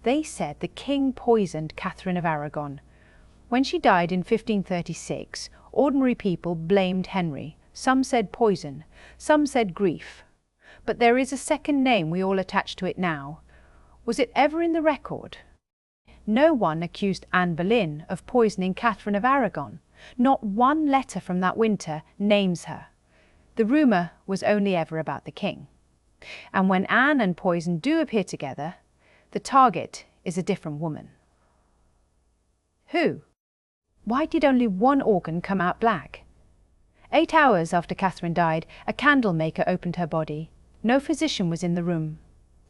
They said the king poisoned Catherine of Aragon. When she died in 1536, ordinary people blamed Henry. Some said poison, some said grief. But there is a second name we all attach to it now. Was it ever in the record? No one accused Anne Boleyn of poisoning Catherine of Aragon. Not one letter from that winter names her. The rumour was only ever about the king. And when Anne and poison do appear together, the target is a different woman. Who? Why did only one organ come out black? 8 hours after Catherine died, a candle maker opened her body. No physician was in the room.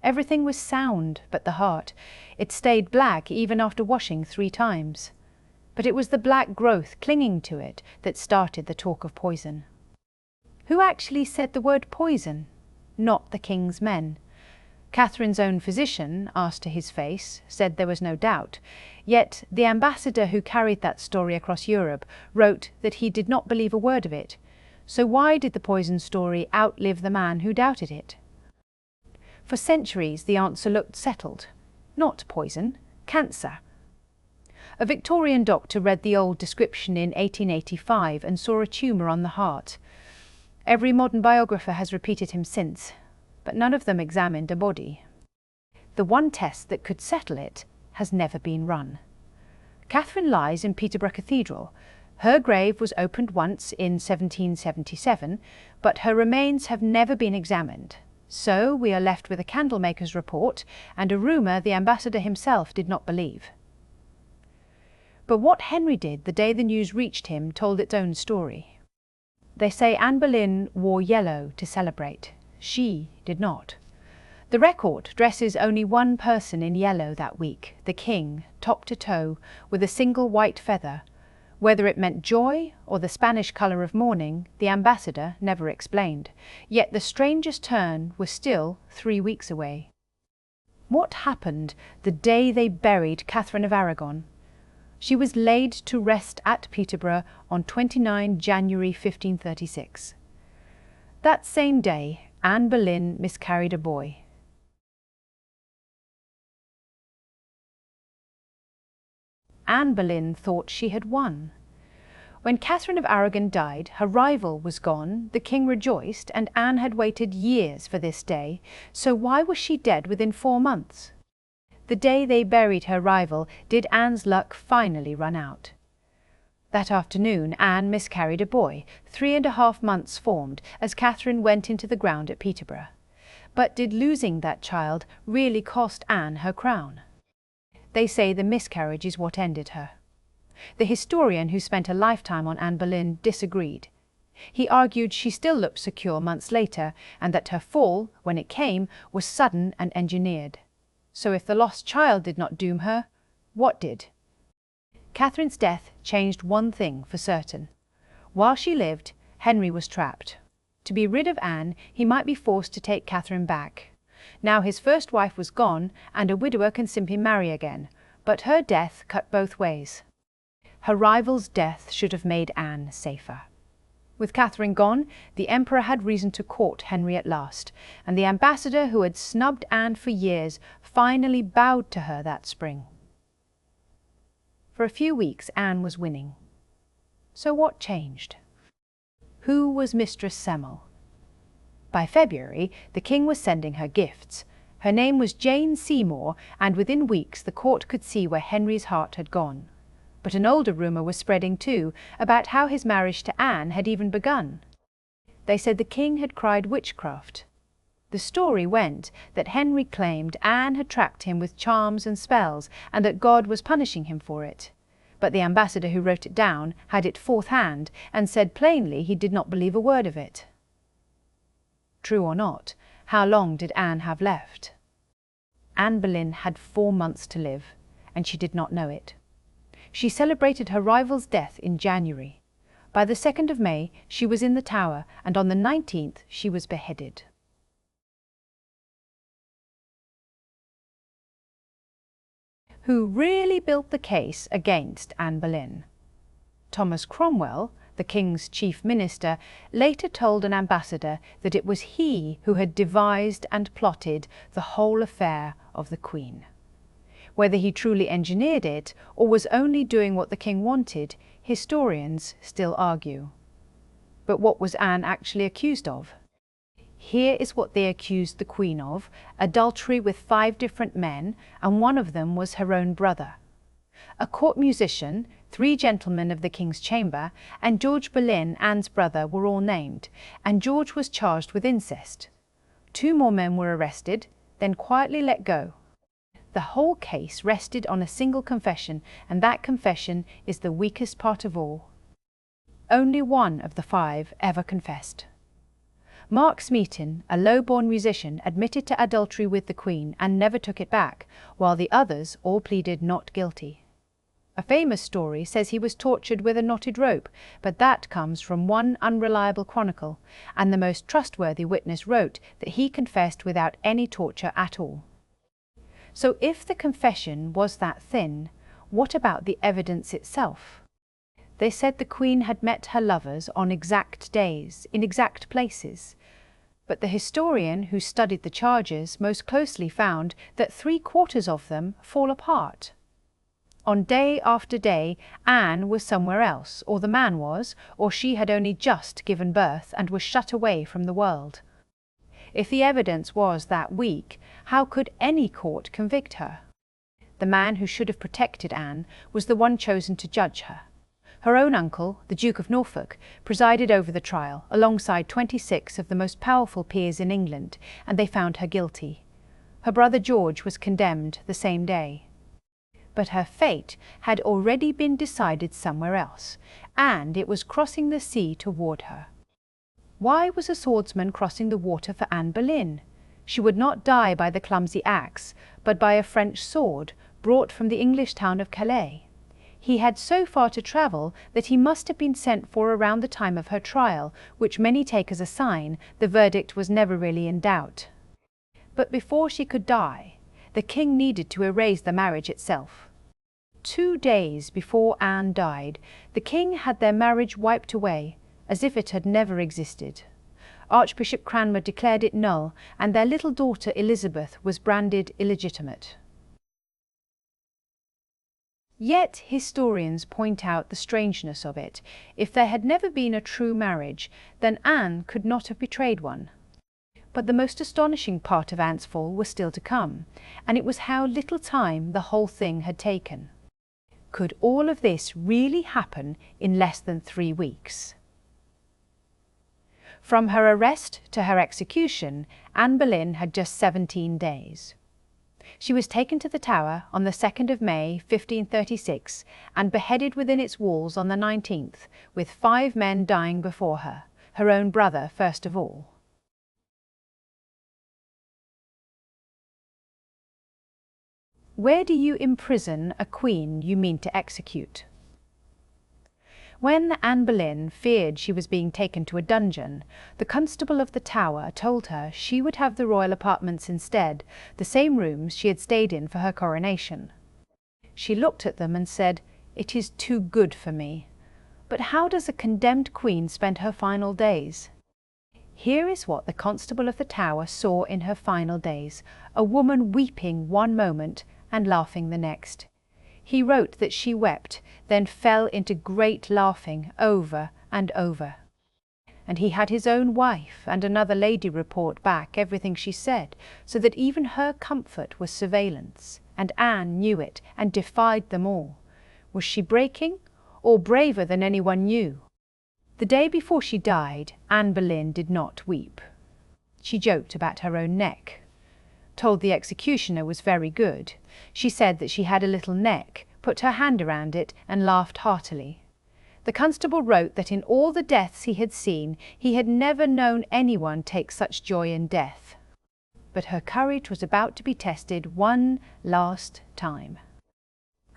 Everything was sound but the heart. It stayed black even after washing 3 times. But it was the black growth clinging to it that started the talk of poison. Who actually said the word poison? Not the king's men. Catherine's own physician, asked to his face, said there was no doubt. Yet the ambassador who carried that story across Europe wrote that he did not believe a word of it. So why did the poison story outlive the man who doubted it? For centuries the answer looked settled. Not poison, cancer. A Victorian doctor read the old description in 1885 and saw a tumour on the heart. Every modern biographer has repeated him since, but none of them examined a body. The one test that could settle it has never been run. Catherine lies in Peterborough Cathedral. Her grave was opened once in 1777, but her remains have never been examined. So we are left with a candlemaker's report and a rumour the ambassador himself did not believe. But what Henry did the day the news reached him told its own story. They say Anne Boleyn wore yellow to celebrate. She did not. The record dresses only one person in yellow that week, the king, top to toe, with a single white feather. Whether it meant joy or the Spanish colour of mourning, the ambassador never explained. Yet the strangest turn was still 3 weeks away. What happened the day they buried Catherine of Aragon? She was laid to rest at Peterborough on 29 January 1536. That same day, Anne Boleyn miscarried a boy. Anne Boleyn thought she had won. When Catherine of Aragon died, her rival was gone, the king rejoiced, and Anne had waited years for this day, so why was she dead within 4 months? The day they buried her rival, did Anne's luck finally run out. That afternoon, Anne miscarried a boy, 3½ months formed, as Catherine went into the ground at Peterborough. But did losing that child really cost Anne her crown? They say the miscarriage is what ended her. The historian who spent a lifetime on Anne Boleyn disagreed. He argued she still looked secure months later, and that her fall, when it came, was sudden and engineered. So if the lost child did not doom her, what did? Catherine's death changed one thing for certain. While she lived, Henry was trapped. To be rid of Anne, he might be forced to take Catherine back. Now his first wife was gone, and a widower can simply marry again, but her death cut both ways. Her rival's death should have made Anne safer. With Catherine gone, the emperor had reason to court Henry at last, and the ambassador who had snubbed Anne for years finally bowed to her that spring. For a few weeks Anne was winning. So what changed? Who was Mistress Semmel? By February, the king was sending her gifts. Her name was Jane Seymour, and within weeks the court could see where Henry's heart had gone. But an older rumour was spreading too, about how his marriage to Anne had even begun. They said the king had cried witchcraft. The story went that Henry claimed Anne had trapped him with charms and spells, and that God was punishing him for it. But the ambassador who wrote it down had it fourth hand, and said plainly he did not believe a word of it. True or not, how long did Anne have left? Anne Boleyn had 4 months to live, and she did not know it. She celebrated her rival's death in January. By the 2nd of May, she was in the Tower, and on the 19th she was beheaded. Who really built the case against Anne Boleyn? Thomas Cromwell, the king's chief minister, later told an ambassador that it was he who had devised and plotted the whole affair of the Queen. Whether he truly engineered it or was only doing what the king wanted, historians still argue. But what was Anne actually accused of? Here is what they accused the Queen of: adultery with 5 different men, and one of them was her own brother. A court musician, 3 gentlemen of the king's chamber, and George Boleyn, Anne's brother, were all named, and George was charged with incest. 2 more men were arrested, then quietly let go. The whole case rested on a single confession, and that confession is the weakest part of all. Only one of the 5 ever confessed. Mark Smeaton, a low-born musician, admitted to adultery with the Queen and never took it back, while the others all pleaded not guilty. A famous story says he was tortured with a knotted rope, but that comes from one unreliable chronicle, and the most trustworthy witness wrote that he confessed without any torture at all. So if the confession was that thin, what about the evidence itself? They said the Queen had met her lovers on exact days, in exact places. But the historian who studied the charges most closely found that 3/4 of them fall apart. On day after day, Anne was somewhere else, or the man was, or she had only just given birth and was shut away from the world. If the evidence was that weak, how could any court convict her? The man who should have protected Anne was the one chosen to judge her. Her own uncle, the Duke of Norfolk, presided over the trial, alongside 26 of the most powerful peers in England, and they found her guilty. Her brother George was condemned the same day. But her fate had already been decided somewhere else, and it was crossing the sea toward her. Why was a swordsman crossing the water for Anne Boleyn? She would not die by the clumsy axe, but by a French sword, brought from the English town of Calais. He had so far to travel that he must have been sent for around the time of her trial, which many take as a sign the verdict was never really in doubt. But before she could die, the king needed to erase the marriage itself. 2 days before Anne died, the king had their marriage wiped away, as if it had never existed. Archbishop Cranmer declared it null, and their little daughter Elizabeth was branded illegitimate. Yet historians point out the strangeness of it. If there had never been a true marriage, then Anne could not have betrayed one. But the most astonishing part of Anne's fall was still to come, and it was how little time the whole thing had taken. Could all of this really happen in less than 3 weeks? From her arrest to her execution, Anne Boleyn had just 17 days. She was taken to the Tower on the 2nd of May, 1536, and beheaded within its walls on the 19th, with 5 men dying before her own brother first of all. Where do you imprison a queen you mean to execute? When Anne Boleyn feared she was being taken to a dungeon, the constable of the Tower told her she would have the royal apartments instead, the same rooms she had stayed in for her coronation. She looked at them and said, "It is too good for me." But how does a condemned queen spend her final days? Here is what the constable of the Tower saw in her final days: a woman weeping one moment and laughing the next. He wrote that she wept, then fell into great laughing over and over. And he had his own wife and another lady report back everything she said, so that even her comfort was surveillance, and Anne knew it and defied them all. Was she breaking, or braver than anyone knew? The day before she died, Anne Boleyn did not weep. She joked about her own neck. Told the executioner was very good. She said that she had a little neck, put her hand around it, and laughed heartily. The constable wrote that in all the deaths he had seen, he had never known anyone take such joy in death. But her courage was about to be tested one last time.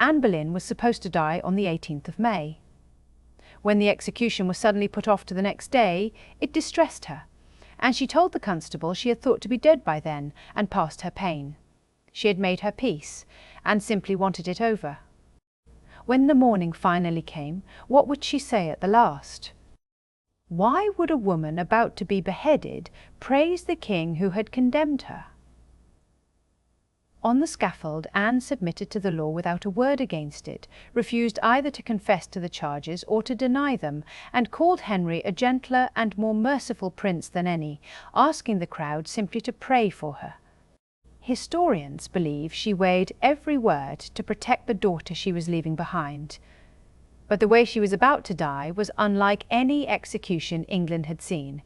Anne Boleyn was supposed to die on the 18th of May. When the execution was suddenly put off to the next day, it distressed her, and she told the constable she had thought to be dead by then, and passed her pain. She had made her peace, and simply wanted it over. When the morning finally came, what would she say at the last? Why would a woman about to be beheaded praise the king who had condemned her? On the scaffold, Anne submitted to the law without a word against it, refused either to confess to the charges or to deny them, and called Henry a gentler and more merciful prince than any, asking the crowd simply to pray for her. Historians believe she weighed every word to protect the daughter she was leaving behind. But the way she was about to die was unlike any execution England had seen.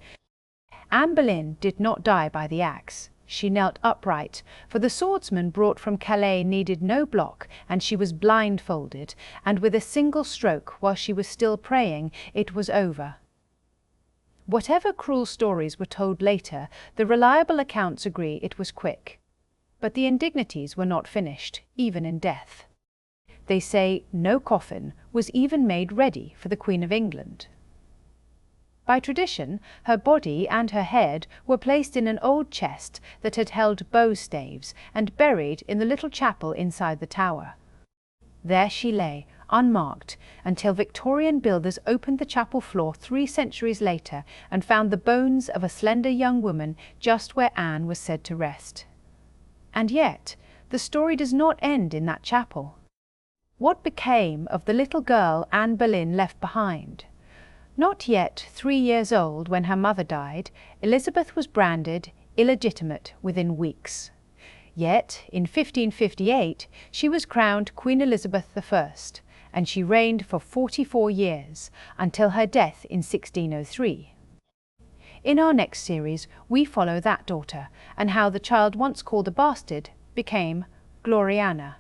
Anne Boleyn did not die by the axe. She knelt upright, for the swordsman brought from Calais needed no block, and she was blindfolded, and with a single stroke, while she was still praying, it was over. Whatever cruel stories were told later, the reliable accounts agree it was quick. But the indignities were not finished, even in death. They say no coffin was even made ready for the Queen of England. By tradition, her body and her head were placed in an old chest that had held bow staves and buried in the little chapel inside the tower. There she lay, unmarked, until Victorian builders opened the chapel floor 3 centuries later and found the bones of a slender young woman just where Anne was said to rest. And yet, the story does not end in that chapel. What became of the little girl Anne Boleyn left behind? Not yet 3 years old when her mother died, Elizabeth was branded illegitimate within weeks. Yet, in 1558, she was crowned Queen Elizabeth I, and she reigned for 44 years, until her death in 1603. In our next series, we follow that daughter, and how the child once called a bastard became Gloriana.